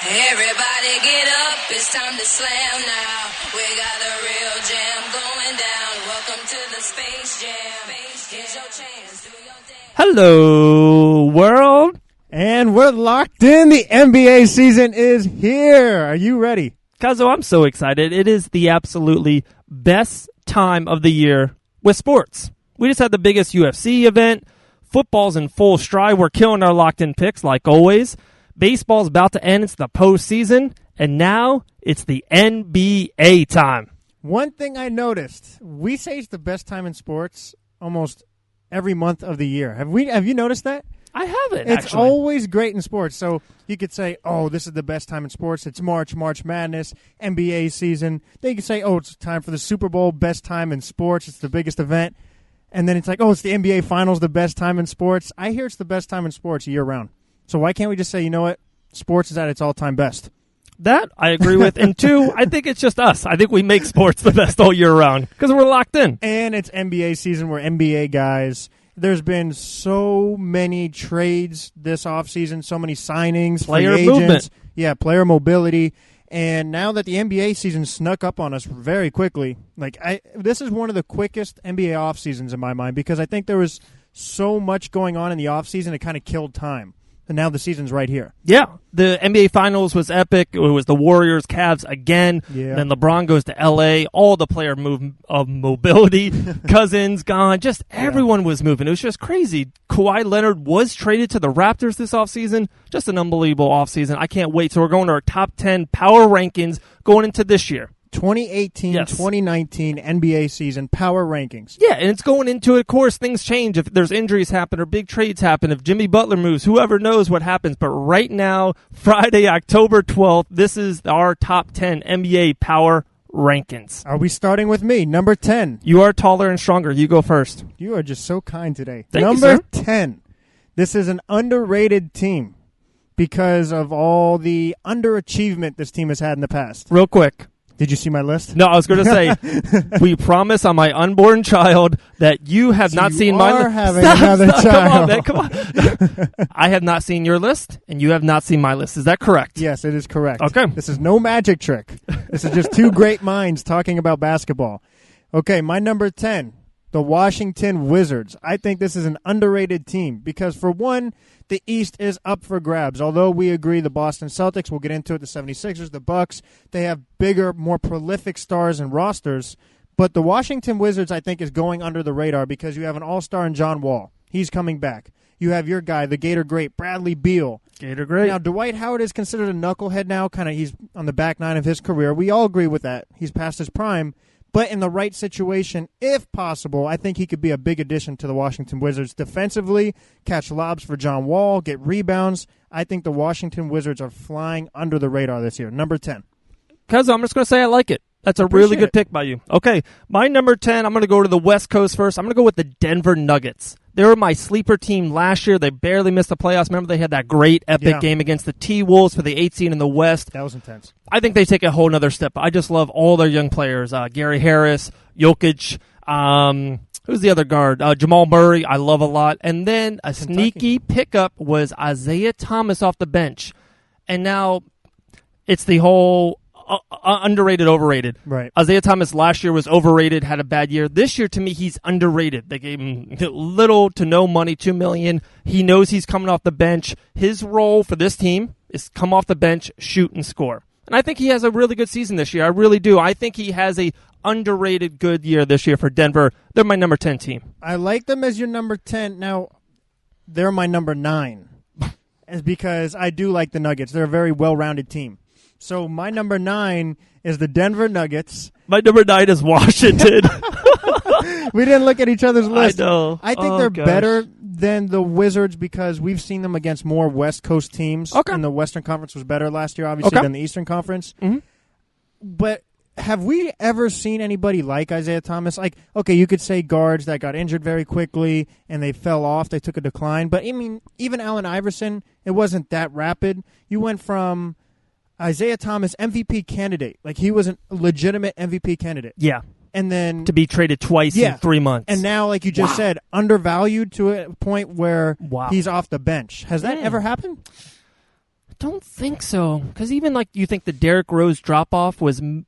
Everybody get up, it's time to slam now. We got a real jam going down. Welcome to the Space Jam. Here's your chance, do your dance. Hello, world. And we're locked in. The NBA season is here. Are you ready? Kazo, I'm so excited. It is the absolutely best time of the year with sports. We just had the biggest UFC event. Football's in full stride. We're killing our locked-in picks like always. Baseball's about to end. It's the postseason. And now it's the NBA time. One thing I noticed, we say it's the best time in sports almost every month of the year. Have you noticed that? I haven't, It's actually. always great in sports. So you could say, oh, this is the best time in sports. It's March Madness, NBA season. Then you could say, oh, it's time for the Super Bowl, best time in sports. It's the biggest event. And then it's like, oh, it's the NBA Finals, the best time in sports. I hear it's the best time in sports year-round. So why can't we just say, you know what, sports is at its all-time best? That I agree with. And two, I think it's just us. I think we make sports the best all year round because we're locked in. And it's NBA season. We're NBA guys. There's been so many trades this offseason, so many signings, Player free agents. movement. Yeah, player mobility. And now that the NBA season snuck up on us very quickly, this is one of the quickest NBA off seasons in my mind because I think there was so much going on in the off season it kind of killed time. And now the season's right here. Yeah, the NBA Finals was epic. It was the Warriors, Cavs again. Yeah. Then LeBron goes to LA. All the player mobility, Cousins gone. Just everyone was moving. It was just crazy. Kawhi Leonard was traded to the Raptors this offseason. Just an unbelievable offseason. I can't wait. So we're going to our top 10 power rankings going into this year. 2018-2019 NBA season power rankings. Yeah, and it's going into it. Of course, things change. If there's injuries happen or big trades happen, if Jimmy Butler moves, whoever knows what happens. But right now, Friday, October 12th, this is our top 10 NBA power rankings. Are we starting with me? Number 10. You are taller and stronger. You go first. You are just so kind today. Thank you, Number sir. 10. This is an underrated team because of all the underachievement this team has had in the past. Real quick. Did you see my list? No, I was going to say, we promise on my unborn child that you have not seen my list. Having another child. Come on, man. I have not seen your list, and you have not seen my list. Is that correct? Yes, it is correct. Okay. This is no magic trick. This is just two great minds talking about basketball. Okay, my number 10, the Washington Wizards. I think this is an underrated team because, for one, the East is up for grabs. Although we agree the Boston Celtics, we'll get into it, the 76ers, the Bucks, they have bigger, more prolific stars and rosters. But the Washington Wizards, I think, is going under the radar because you have an all-star in John Wall. He's coming back. You have your guy, the Gator great, Bradley Beal. Gator great. Now, Dwight Howard is considered a knucklehead now. He's on the back nine of his career. We all agree with that. He's past his prime. But in the right situation, if possible, I think he could be a big addition to the Washington Wizards. Defensively, catch lobs for John Wall, get rebounds. I think the Washington Wizards are flying under the radar this year. Number 10. Because I'm just going to say I like it. That's a really good pick by you. Okay, my number 10, I'm going to go to the West Coast first. I'm going to go with the Denver Nuggets. They were my sleeper team last year. They barely missed the playoffs. Remember, they had that great, epic game against the T-Wolves for the 8th seed in the West. That was intense. I think they take a whole nother step. I just love all their young players. Gary Harris, Jokic, who's the other guard? Jamal Murray, I love a lot. And then a sneaky pickup was Isaiah Thomas off the bench. And now it's the whole underrated, overrated. Right. Isaiah Thomas last year was overrated, had a bad year. This year, to me, he's underrated. They gave him little to no money, $2 million. He knows he's coming off the bench. His role for this team is come off the bench, shoot, and score. And I think he has a really good season this year. I really do. I think he has a underrated good year this year for Denver. They're my number 10 team. I like them as your number 10. Now, they're my number 9. Is because I do like the Nuggets. They're a very well-rounded team. So my number 9 is the Denver Nuggets. My number 9 is Washington. We didn't look at each other's list. I know. I think they're better than the Wizards because we've seen them against more West Coast teams. Okay. And the Western Conference was better last year, obviously, than the Eastern Conference. Mm-hmm. But have we ever seen anybody like Isaiah Thomas? Like, okay, you could say guards that got injured very quickly and they fell off. They took a decline. But, I mean, even Allen Iverson, it wasn't that rapid. You went from Isaiah Thomas, MVP candidate. Like, he was a legitimate MVP candidate. Yeah. And then to be traded twice in 3 months. And now, like you just said, undervalued to a point where he's off the bench. Has that ever happened? don't think so. Because even like you think the Derrick Rose drop-off was a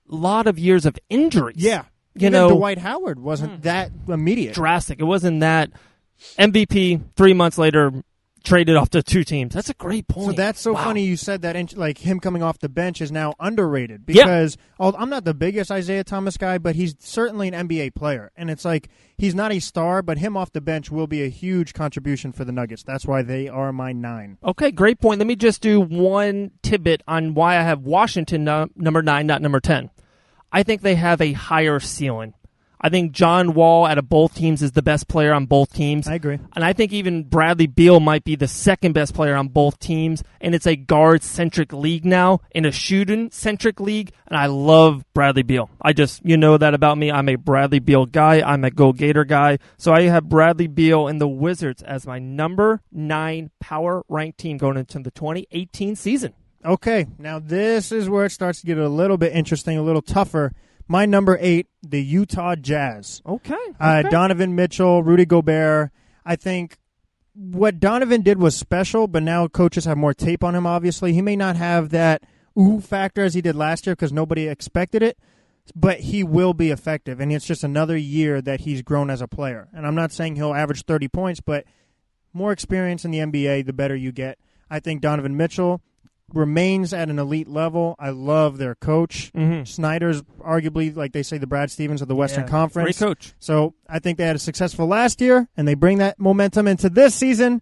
lot of years of injuries. Yeah. You Even know, Dwight Howard wasn't that immediate. drastic. It wasn't that MVP 3 months later traded off to two teams. That's a great point. So that's so Wow. funny you said that, like him coming off the bench is now underrated because I'm not the biggest Isaiah Thomas guy, but he's certainly an NBA player. And it's like he's not a star, but him off the bench will be a huge contribution for the Nuggets. That's why they are my 9. Okay, great point. Let me just do one tidbit on why I have Washington number 9, not number 10. I think they have a higher ceiling. I think John Wall out of both teams is the best player on both teams. I agree. And I think even Bradley Beal might be the second best player on both teams. And it's a guard-centric league now, in a shooting-centric league. And I love Bradley Beal. You know that about me. I'm a Bradley Beal guy. I'm a Go Gator guy. So I have Bradley Beal and the Wizards as my number 9 power-ranked team going into the 2018 season. Okay, now this is where it starts to get a little bit interesting, a little tougher. My number 8, the Utah Jazz. Okay. Donovan Mitchell, Rudy Gobert. I think what Donovan did was special, but now coaches have more tape on him, obviously. He may not have that ooh factor as he did last year because nobody expected it, but he will be effective, and it's just another year that he's grown as a player. And I'm not saying he'll average 30 points, but more experience in the NBA, the better you get. I think Donovan Mitchell remains at an elite level. I love their coach. Mm-hmm. Snyder's arguably, like they say, the Brad Stevens of the Western Conference. Great coach. So I think they had a successful last year, and they bring that momentum into this season.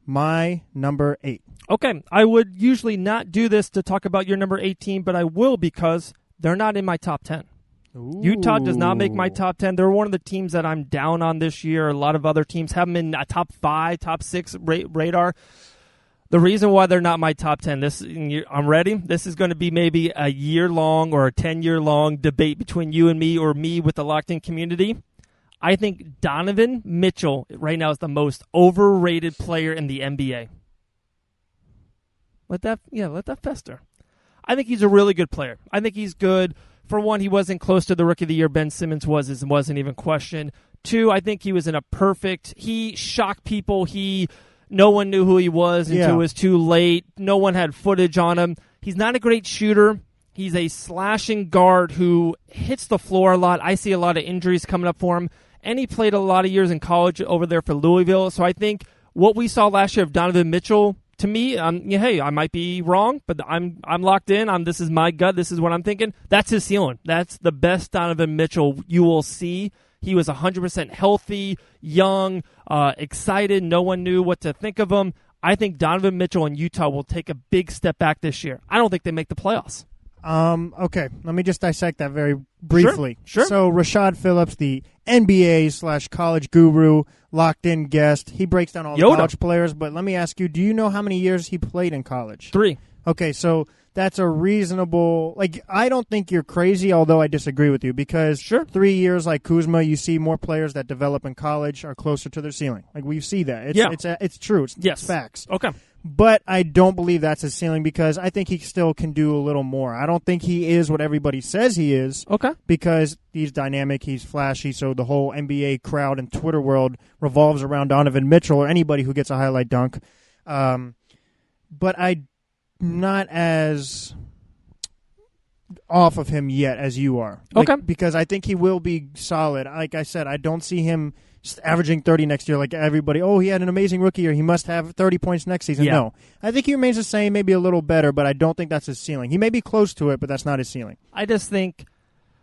My number 8. Okay, I would usually not do this to talk about your number 18, but I will because they're not in my top 10. Ooh. Utah does not make my top 10. They're one of the teams that I'm down on this year. A lot of other teams have them in a top 5, top 6 radar. The reason why they're not my top 10, I'm ready. This is going to be maybe a year-long or a 10-year-long debate between you and me or me with the locked-in community. I think Donovan Mitchell right now is the most overrated player in the NBA. Let that fester. I think he's a really good player. I think he's good. For one, he wasn't close to the Rookie of the Year. Ben Simmons wasn't even questioned. 2, I think he was he shocked people. No one knew who he was until it was too late. No one had footage on him. He's not a great shooter. He's a slashing guard who hits the floor a lot. I see a lot of injuries coming up for him. And he played a lot of years in college over there for Louisville. So I think what we saw last year of Donovan Mitchell, to me, hey, I might be wrong, but I'm locked in. This is my gut. This is what I'm thinking. That's his ceiling. That's the best Donovan Mitchell you will see. He was 100% healthy, young, excited. No one knew what to think of him. I think Donovan Mitchell and Utah will take a big step back this year. I don't think they make the playoffs. Okay, let me just dissect that very briefly. Sure. So Rashad Phillips, the NBA/college guru, locked-in guest, he breaks down all the college players. But let me ask you, do you know how many years he played in college? 3. Okay, so that's a reasonable, I don't think you're crazy, although I disagree with you, because 3 years like Kuzma, you see more players that develop in college are closer to their ceiling. We see that. It's true. It's facts. Okay. But I don't believe that's his ceiling because I think he still can do a little more. I don't think he is what everybody says he is. Okay. Because he's dynamic, he's flashy, so the whole NBA crowd and Twitter world revolves around Donovan Mitchell or anybody who gets a highlight dunk. But I'm not as off of him yet as you are. Okay. Because I think he will be solid. Like I said, I don't see him just averaging 30 next year like everybody. Oh, he had an amazing rookie year. He must have 30 points next season. Yeah. No. I think he remains the same, maybe a little better, but I don't think that's his ceiling. He may be close to it, but that's not his ceiling. I just think...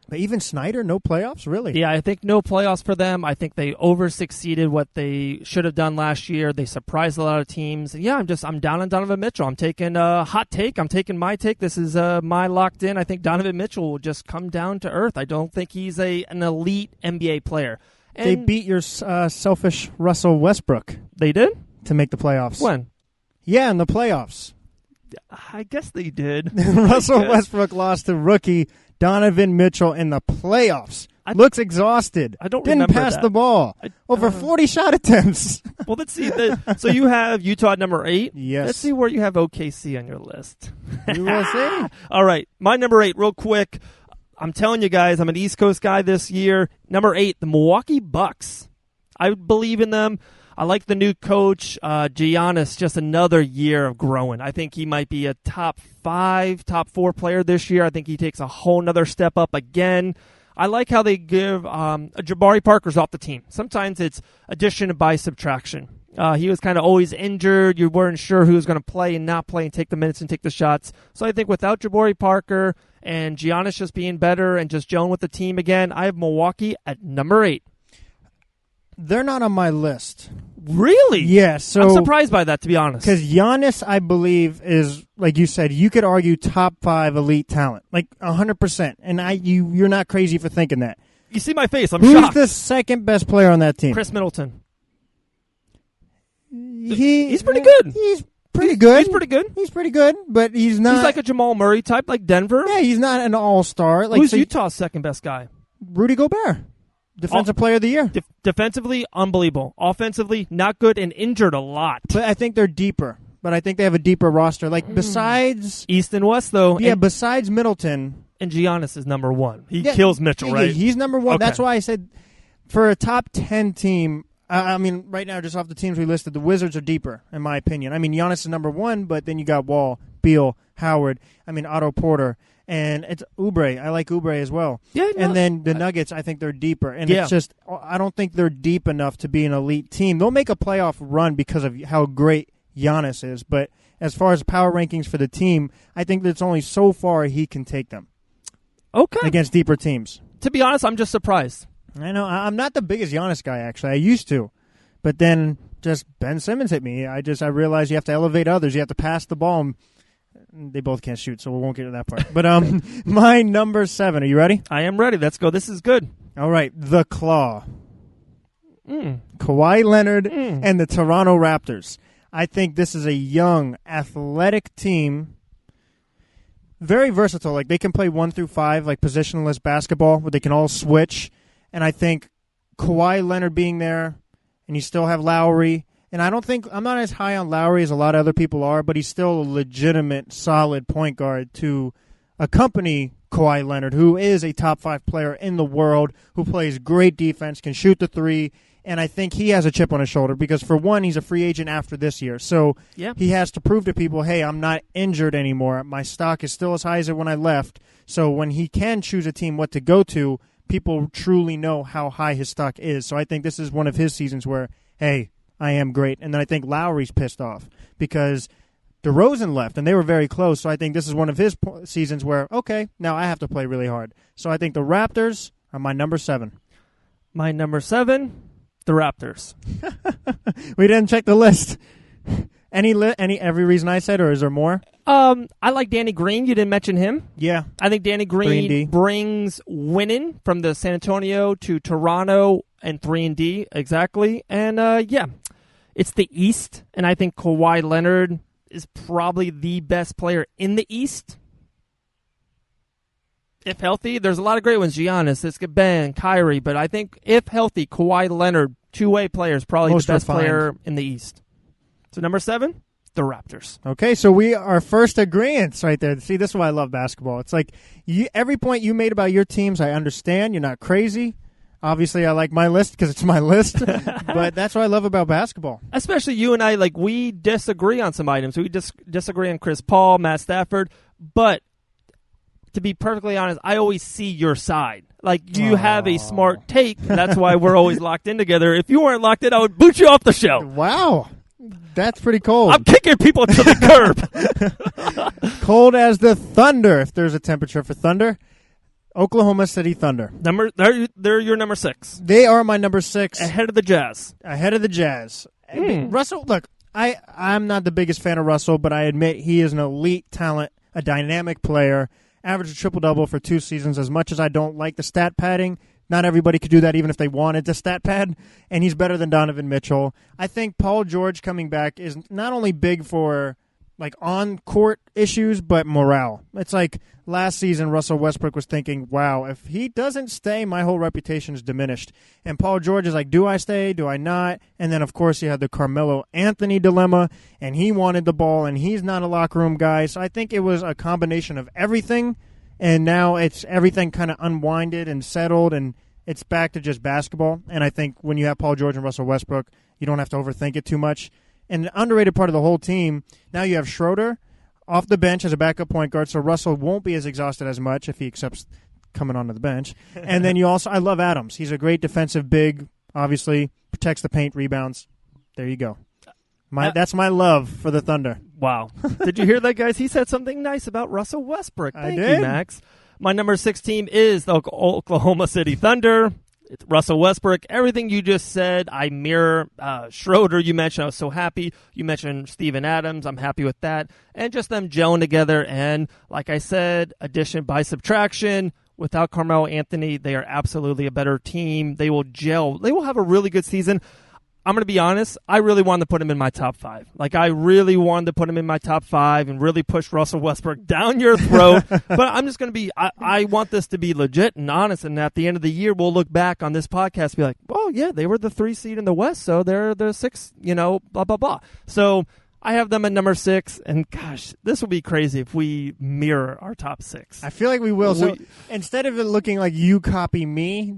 But even Snyder, no playoffs? Really? Yeah, I think no playoffs for them. I think they over-succeeded what they should have done last year. They surprised a lot of teams. And yeah, I'm down on Donovan Mitchell. I'm taking a hot take. I'm taking my take. This is my locked in. I think Donovan Mitchell will just come down to earth. I don't think he's an elite NBA player. And they beat your selfish Russell Westbrook. They did? To make the playoffs. When? Yeah, in the playoffs. I guess they did. Russell Westbrook lost to rookie Donovan Mitchell in the playoffs. Looks exhausted. I don't Didn't remember pass that. the ball. Over 40 shot attempts. Well, let's see. So you have Utah at number 8. Yes. Let's see where you have OKC on your list. We will see. All right. My number 8, real quick. I'm telling you guys, I'm an East Coast guy this year. Number 8, the Milwaukee Bucks. I believe in them. I like the new coach, Giannis, just another year of growing. I think he might be a top 5, top 4 player this year. I think he takes a whole nother step up again. I like how they give Jabari Parker's off the team. Sometimes it's addition by subtraction. He was kind of always injured. You weren't sure who was going to play and not play and take the minutes and take the shots. So I think without Jabari Parker and Giannis just being better and just gelling with the team again, I have Milwaukee at number 8. They're not on my list. Really? Yeah. So I'm surprised by that, to be honest. Because Giannis, I believe, is, like you said, you could argue top 5 elite talent, like 100%. And you're not crazy for thinking that. You see my face. I'm Who's shocked. the second best player on that team? Chris Middleton. He's pretty good. He's pretty good. He's pretty good. He's pretty good, but he's not. He's like a Jamal Murray type, like Denver. Yeah, he's not an all-star. Like, Who's Utah's second best guy? Rudy Gobert, defensive player of the year. Defensively, unbelievable. Offensively, not good and injured a lot. But I think they're deeper. But I think they have a deeper roster. Like, besides... East and West, though. Yeah, besides Middleton... And Giannis is number 1. He kills Mitchell, right? He's number 1. Okay. That's why I said for a top 10 team... I mean, right now, just off the teams we listed, the Wizards are deeper, in my opinion. I mean, Giannis is number 1, but then you got Wall, Beal, Howard, Otto Porter, and it's Oubre. I like Oubre as well. Yeah, and then the Nuggets, I think they're deeper. And Yeah. it's just, I don't think they're deep enough to be an elite team. They'll make a playoff run because of how great Giannis is, but as far as power rankings for the team, I think that's only so far he can take them. Okay. Against deeper teams. To be honest, I'm just surprised. I know. I'm not the biggest Giannis guy, actually. I used to. But then just Ben Simmons hit me. I realized you have to elevate others. You have to pass the ball. They both can't shoot, so we won't get to that part. But my number 7. Are you ready? I am ready. Let's go. This is good. All right. The Claw. Kawhi Leonard and the Toronto Raptors. I think this is a young, athletic team. Very versatile. Like, they can play 1 through 5, like positionless basketball, where they can all switch. And I think Kawhi Leonard being there, and you still have Lowry. And I'm not as high on Lowry as a lot of other people are, but he's still a legitimate, solid point guard to accompany Kawhi Leonard, who is a top 5 player in the world, who plays great defense, can shoot the 3. And I think he has a chip on his shoulder because, for one, he's a free agent after this year. So he has to prove to people, hey, I'm not injured anymore. My stock is still as high as it when I left. So when he can choose a team what to go to, people truly know how high his stock is. So I think this is one of his seasons where, hey, I am great. And then I think Lowry's pissed off because DeRozan left, and they were very close. So I think this is one of his seasons where, okay, now I have to play really hard. So I think the Raptors are my number 7. My number 7, the Raptors. We didn't check the list. Every reason I said, or is there more? I like Danny Green. You didn't mention him. Yeah. I think Danny Green brings winning from the San Antonio to Toronto and 3-and-D, exactly. And, it's the East, and I think Kawhi Leonard is probably the best player in the East. If healthy, there's a lot of great ones. Giannis, it's Ben, Kyrie, but I think if healthy, Kawhi Leonard, two-way player, is probably the best player in the East. So number 7, the Raptors. Okay, so we are first agreeance right there. See, this is why I love basketball. It's like every point you made about your teams, I understand. You're not crazy. Obviously, I like my list because it's my list, but that's what I love about basketball. Especially you and I, like, we disagree on some items. We disagree on Chris Paul, Matt Stafford, but to be perfectly honest, I always see your side. Like, you have a smart take. That's why we're always locked in together. If you weren't locked in, I would boot you off the show. Wow. That's pretty cold. I'm kicking people to the curb. Cold as the thunder, if there's a temperature for thunder. Oklahoma City Thunder. They're your number 6. They are my number 6. Ahead of the Jazz. Russell, look, I'm not the biggest fan of Russell, but I admit he is an elite talent, a dynamic player, averaged a triple-double for 2 seasons. As much as I don't like the stat padding, not everybody could do that even if they wanted to stat pad, and he's better than Donovan Mitchell. I think Paul George coming back is not only big for like on-court issues, but morale. It's like last season Russell Westbrook was thinking, wow, if he doesn't stay, my whole reputation is diminished. And Paul George is like, do I stay? Do I not? And then, of course, you had the Carmelo Anthony dilemma, and he wanted the ball, and he's not a locker room guy. So I think it was a combination of everything, and now it's everything kind of unwinded and settled, and it's back to just basketball. And I think when you have Paul George and Russell Westbrook, you don't have to overthink it too much. And the underrated part of the whole team, now you have Schroeder off the bench as a backup point guard, so Russell won't be as exhausted as much if he accepts coming onto the bench. And then I love Adams. He's a great defensive big, obviously, protects the paint, rebounds. There you go. That's my love for the Thunder. Wow. Did you hear that, guys? He said something nice about Russell Westbrook. Thank did. you, Max. My number 6 team is the Oklahoma City Thunder. It's Russell Westbrook. Everything you just said, I mirror. Schroeder, you mentioned. I was so happy. You mentioned Steven Adams. I'm happy with that. And just them gelling together. And like I said, addition by subtraction. Without Carmelo Anthony, they are absolutely a better team. They will gel. They will have a really good season. I'm going to be honest. I really wanted to put him in my top 5. Like, I really wanted to put him in my top 5 and really push Russell Westbrook down your throat. But I'm just going to be, I want this to be legit and honest. And at the end of the year, we'll look back on this podcast and be like, well, yeah, they were the 3 seed in the West, so they're the 6, blah, blah, blah. So I have them at number 6, and gosh, this will be crazy if we mirror our top 6. I feel like we will. So instead of it looking like you copy me,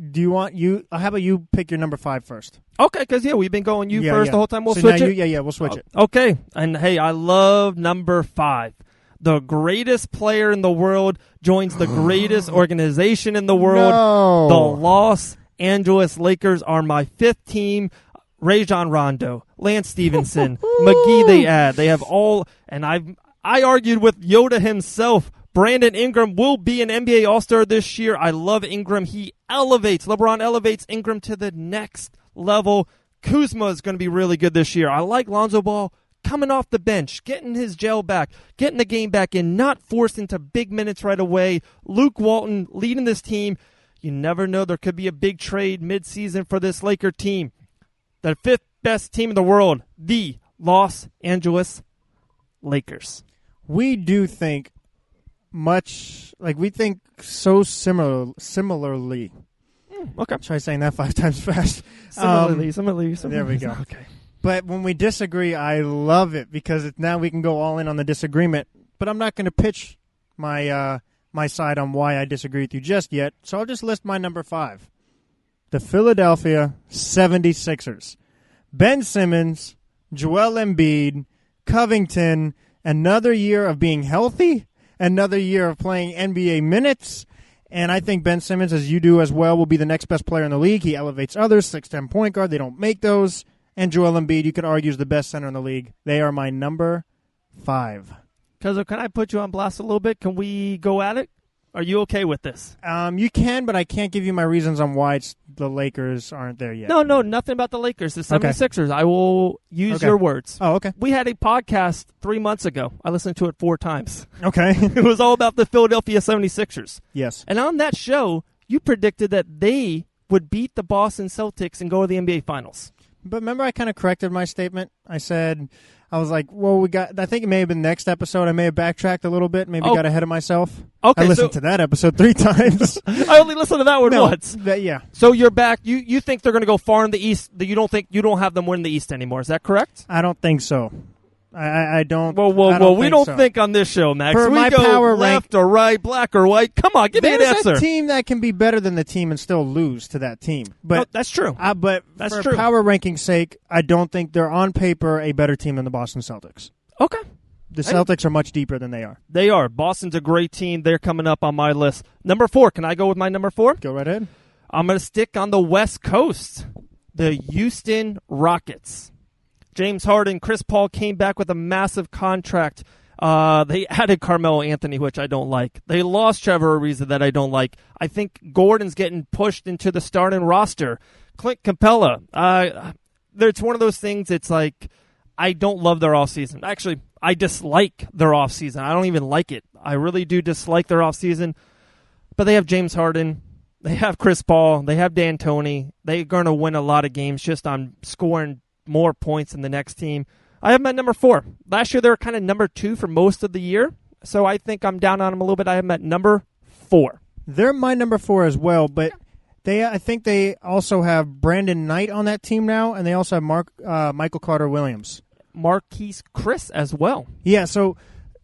how about you pick your number 5 first? Okay, because, we've been going first the whole time. We'll switch it. We'll switch it. Okay, and hey, I love number 5. The greatest player in the world joins the greatest organization in the world. No. The Los Angeles Lakers are my 5th team. Rajon Rondo, Lance Stevenson, McGee they have all, and I argued with Yoda himself. Brandon Ingram will be an NBA All-Star this year. I love Ingram. LeBron elevates Ingram to the next level. Kuzma is going to be really good this year. I like Lonzo Ball coming off the bench, getting his gel back, getting the game back in, not forced into big minutes right away. Luke Walton leading this team. You never know. There could be a big trade mid-season for this Laker team. The 5th best team in the world, the Los Angeles Lakers. We do think we think so similarly. Okay. Try saying that 5 times fast. Similarly. There we go. Okay. But when we disagree, I love it because now we can go all in on the disagreement. But I'm not going to pitch my side on why I disagree with you just yet, so I'll just list my number 5. The Philadelphia 76ers. Ben Simmons, Joel Embiid, Covington, another year of being healthy, another year of playing NBA minutes, and I think Ben Simmons, as you do as well, will be the next best player in the league. He elevates others, 6'10" point guard. They don't make those. And Joel Embiid, you could argue, is the best center in the league. They are my number 5. Cuzzo, can I put you on blast a little bit? Can we go at it? Are you okay with this? You can, but I can't give you my reasons on why the Lakers aren't there yet. No, nothing about the Lakers. The 76ers. Okay. I will use your words. Oh, okay. We had a podcast 3 months ago. I listened to it 4 times. Okay. It was all about the Philadelphia 76ers. Yes. And on that show, you predicted that they would beat the Boston Celtics and go to the NBA Finals. But remember, I kind of corrected my statement. I was like, well, I think it may have been next episode. I may have backtracked a little bit, maybe got ahead of myself. Okay, I listened to that episode 3 times. I only listened to that one once. Yeah. So you're back. You think they're going to go far in the East? You don't have them win the East anymore. Is that correct? I don't think so. I don't. Whoa! We don't think on this show, Max. For we my go power left or right, black or white. Come on, give me an answer. There's a team that can be better than the team and still lose to that team. But that's true. But that's for true. Power ranking's sake, I don't think they're on paper a better team than the Boston Celtics. Okay. The Celtics are much deeper than they are. They are. Boston's a great team. They're coming up on my list. Number 4. Can I go with my number 4? Go right ahead. I'm going to stick on the West Coast. The Houston Rockets. James Harden, Chris Paul came back with a massive contract. They added Carmelo Anthony, which I don't like. They lost Trevor Ariza, that I don't like. I think Gordon's getting pushed into the starting roster. Clint Capella. It's one of those things, it's like, I don't love their offseason. Actually, I dislike their offseason. I don't even like it. I really do dislike their offseason. But they have James Harden. They have Chris Paul. They have D'Antoni. They're going to win a lot of games just on scoring more points than the next team. I have them at number 4. Last year, they were kind of number 2 for most of the year. So I think I'm down on them a little bit. I have them at number 4. They're my number 4 as well, but I think they also have Brandon Knight on that team now, and they also have Michael Carter-Williams. Marquise Chris as well. Yeah, so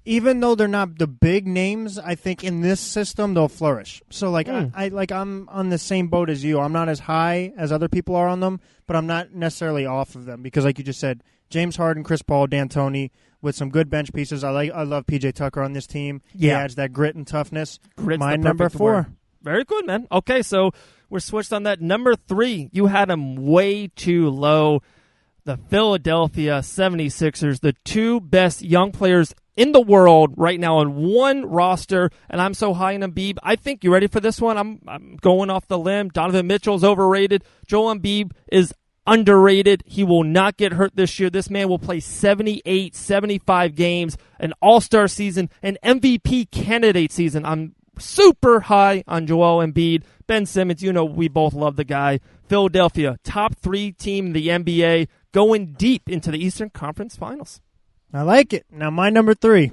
even though they're not the big names, I think in this system they'll flourish. So like I'm on the same boat as you. I'm not as high as other people are on them, but I'm not necessarily off of them because, like you just said, James Harden, Chris Paul, D'Antoni with some good bench pieces. I love PJ Tucker on this team. He adds that grit and toughness. Grit's My the number perfect 4. word. Very good, man. Okay, so we're switched on that. Number 3, you had him way too low. The Philadelphia 76ers, the 2 best young players in the world right now on one roster, and I'm so high in Embiid. I think, you ready for this one? I'm going off the limb. Donovan Mitchell's overrated. Joel Embiid is underrated. He will not get hurt this year. This man will play 78, 75 games, an all-star season, an MVP candidate season. I'm super high on Joel Embiid. Ben Simmons, we both love the guy. Philadelphia, top 3 team in the NBA, going deep into the Eastern Conference Finals. I like it. Now, my number 3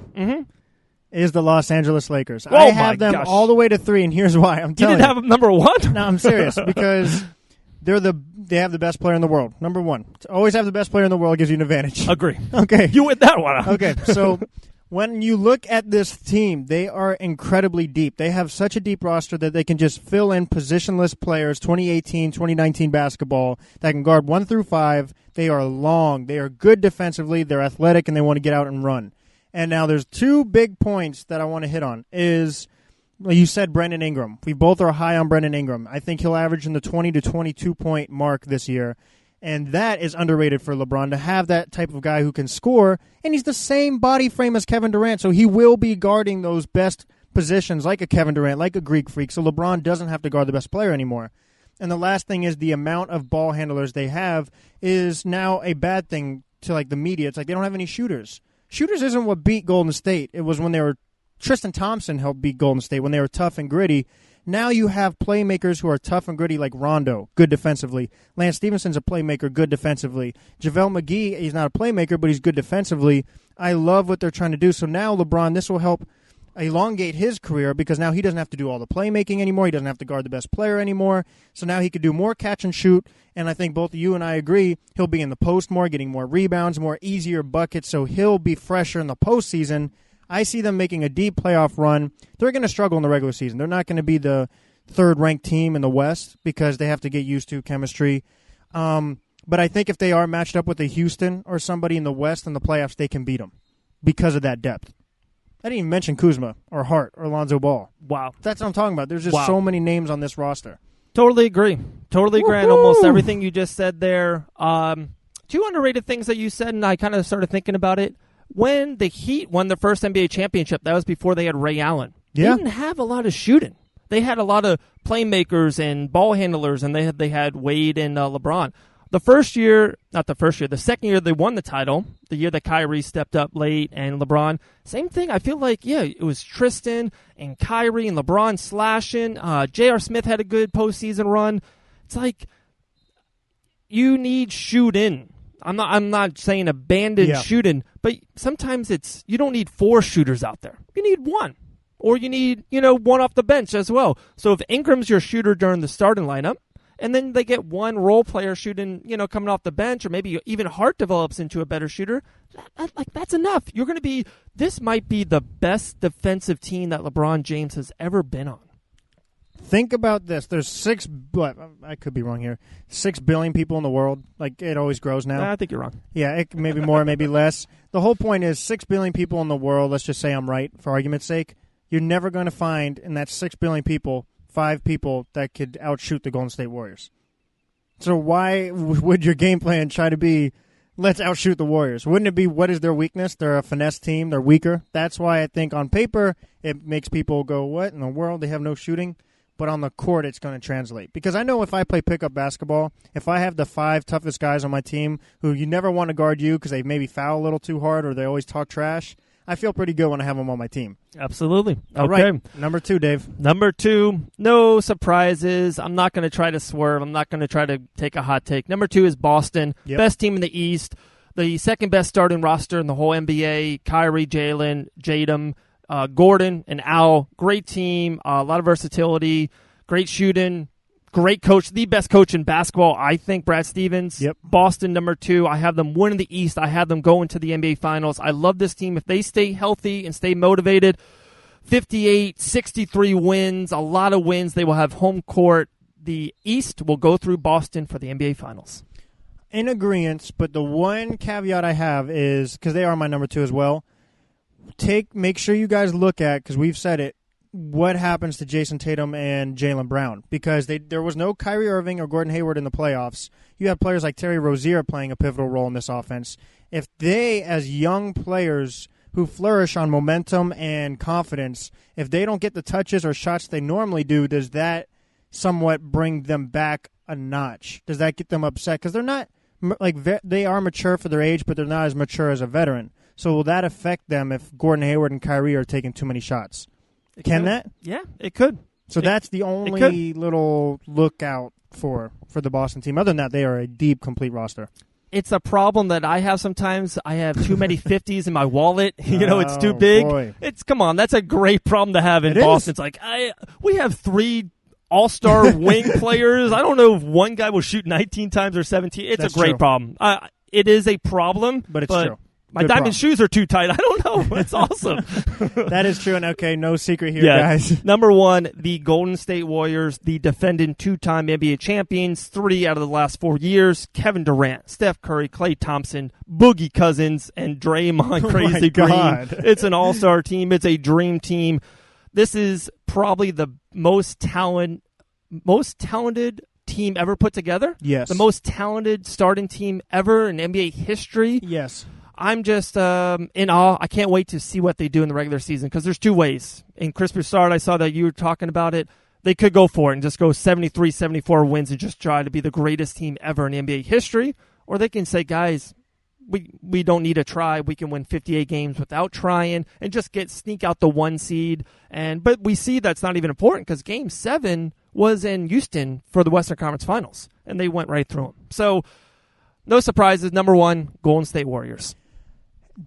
is the Los Angeles Lakers. Oh, I have them all the way to 3, and here's why. I'm telling you. You didn't have them number 1? No, I'm serious, because they have the best player in the world. Number 1. To always have the best player in the world gives you an advantage. Agree. Okay. You went that one. Okay, so when you look at this team, they are incredibly deep. They have such a deep roster that they can just fill in positionless players, 2018, 2019 basketball, that can guard 1 through 5. They are long. They are good defensively. They're athletic, and they want to get out and run. And now there's 2 big points that I want to hit on is, well, you said Brandon Ingram. We both are high on Brandon Ingram. I think he'll average in the 20 to 22-point mark this year. And that is underrated for LeBron, to have that type of guy who can score. And he's the same body frame as Kevin Durant, so he will be guarding those best positions like a Kevin Durant, like a Greek Freak. So LeBron doesn't have to guard the best player anymore. And the last thing is the amount of ball handlers they have is now a bad thing to like the media. It's like they don't have any shooters. Shooters isn't what beat Golden State. It was when they were Tristan Thompson helped beat Golden State when they were tough and gritty. Now you have playmakers who are tough and gritty like Rondo, good defensively. Lance Stephenson's a playmaker, good defensively. JaVale McGee, he's not a playmaker, but he's good defensively. I love what they're trying to do. So now LeBron, this will help elongate his career because now he doesn't have to do all the playmaking anymore. He doesn't have to guard the best player anymore. So now he could do more catch and shoot. And I think both you and I agree he'll be in the post more, getting more rebounds, more easier buckets. So he'll be fresher in the postseason. I see them making a deep playoff run. They're going to struggle in the regular season. They're not going to be the third-ranked team in the West because they have to get used to chemistry. But I think if they are matched up with a Houston or somebody in the West in the playoffs, they can beat them because of that depth. I didn't even mention Kuzma or Hart or Lonzo Ball. Wow. That's what I'm talking about. There's just so many names on this roster. Totally agree. Totally agree on almost everything you just said there. 2 underrated things that you said, and I kind of started thinking about it. When the Heat won their first NBA championship, that was before they had Ray Allen. Yeah. They didn't have a lot of shooting. They had a lot of playmakers and ball handlers, and they had Wade and LeBron. The second year they won the title, the year that Kyrie stepped up late and LeBron, same thing. I feel like, it was Tristan and Kyrie and LeBron slashing. J.R. Smith had a good postseason run. It's like you need shooting. I'm not saying abandon shooting, but sometimes you don't need 4 shooters out there. You need 1. Or you need, 1 off the bench as well. So if Ingram's your shooter during the starting lineup, and then they get 1 role player shooting, coming off the bench, or maybe even Hart develops into a better shooter, that's enough. This might be the best defensive team that LeBron James has ever been on. Think about this. There's I could be wrong here. 6 billion people in the world. Like, it always grows now. I think you're wrong. Yeah, maybe more, maybe less. The whole point is 6 billion people in the world. Let's just say I'm right for argument's sake. You're never going to find in that 6 billion people 5 people that could outshoot the Golden State Warriors. So why would your game plan try to be, let's outshoot the Warriors? Wouldn't it be, what is their weakness? They're a finesse team. They're weaker. That's why I think on paper it makes people go, what in the world? They have no shooting. But on the court, it's going to translate. Because I know if I play pickup basketball, if I have the 5 toughest guys on my team who you never want to guard you because they maybe foul a little too hard or they always talk trash, I feel pretty good when I have them on my team. Absolutely. All right. Number 2, Dave. Number 2, no surprises. I'm not going to try to swerve. I'm not going to try to take a hot take. Number 2 is Boston. Yep. Best team in the East. The second best starting roster in the whole NBA. Kyrie, Jalen, Jaden, Gordon, and Al. Great team. A lot of versatility. Great shooting. Great coach, the best coach in basketball, I think, Brad Stevens. Yep. Boston, number 2. I have them winning the East. I have them going to the NBA Finals. I love this team. If they stay healthy and stay motivated, 58, 63 wins, a lot of wins. They will have home court. The East will go through Boston for the NBA Finals. In agreement, but the one caveat I have is, because they are my number 2 as well, make sure you guys look at, because we've said it, what happens to Jason Tatum and Jaylen Brown, because there was no Kyrie Irving or Gordon Hayward in the playoffs. You have players like Terry Rozier playing a pivotal role in this offense. If they, as young players who flourish on momentum and confidence, if they don't get the touches or shots they normally do, does that somewhat bring them back a notch? Does that get them upset? Because they're not, they are mature for their age, but they're not as mature as a veteran. So will that affect them if Gordon Hayward and Kyrie are taking too many shots? Can that? Yeah, it could. So that's the only little lookout for the Boston team. Other than that, they are a deep, complete roster. It's a problem that I have sometimes. I have too many 50s in my wallet. It's too big. Boy. Come on, that's a great problem to have in Boston. It's like, we have 3 all-star wing players. I don't know if one guy will shoot 19 times or 17. It's That's a great true. problem. It is a problem. But it's true. My diamond shoes are too tight. I don't know. It's awesome. That is true. And okay, no secret here, guys. Number 1, the Golden State Warriors, the defending 2-time NBA champions, 3 out of the last 4 years. Kevin Durant, Steph Curry, Klay Thompson, Boogie Cousins, and Draymond Crazy Green. It's an all-star team. It's a dream team. This is probably the most talented team ever put together. Yes. The most talented starting team ever in NBA history. Yes. I'm just in awe. I can't wait to see what they do in the regular season, because there's 2 ways. In Chris Broussard, I saw that you were talking about it. They could go for it and just go 73, 74 wins and just try to be the greatest team ever in NBA history. Or they can say, guys, we don't need to try. We can win 58 games without trying and just sneak out the 1 seed. But we see that's not even important, because Game 7 was in Houston for the Western Conference Finals, and they went right through them. So no surprises. Number 1, Golden State Warriors.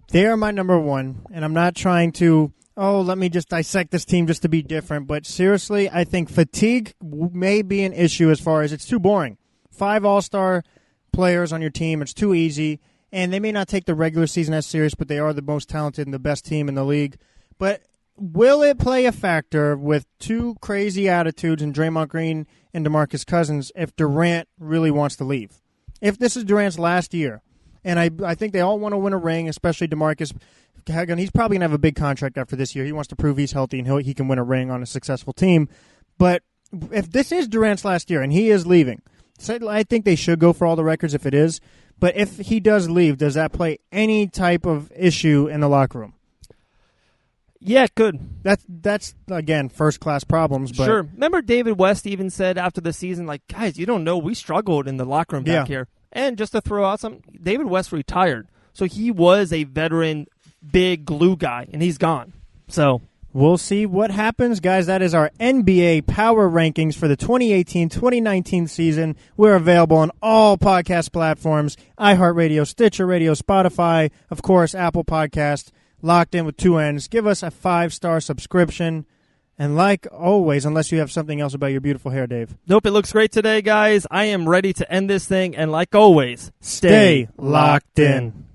They are my number 1, and I'm not trying to, let me just dissect this team just to be different. But seriously, I think fatigue may be an issue as far as it's too boring. 5 all-star players on your team, it's too easy, and they may not take the regular season as serious, but they are the most talented and the best team in the league. But will it play a factor with 2 crazy attitudes in Draymond Green and DeMarcus Cousins if Durant really wants to leave? If this is Durant's last year, and I think they all want to win a ring, especially DeMarcus. He's probably going to have a big contract after this year. He wants to prove he's healthy and he can win a ring on a successful team. But if this is Durant's last year and he is leaving, so I think they should go for all the records if it is. But if he does leave, does that play any type of issue in the locker room? Yeah, it could. That's again, first-class problems. But sure. Remember David West even said after the season, like, guys, you don't know, we struggled in the locker room back here. And just to throw out David West retired. So he was a veteran, big glue guy, and he's gone. So we'll see what happens, guys. That is our NBA Power Rankings for the 2018-2019 season. We're available on all podcast platforms, iHeartRadio, Stitcher Radio, Spotify, of course, Apple Podcast, locked in with 2 N's. Give us a 5-star subscription. And like always, unless you have something else about your beautiful hair, Dave. Nope, it looks great today, guys. I am ready to end this thing. And like always, stay locked in.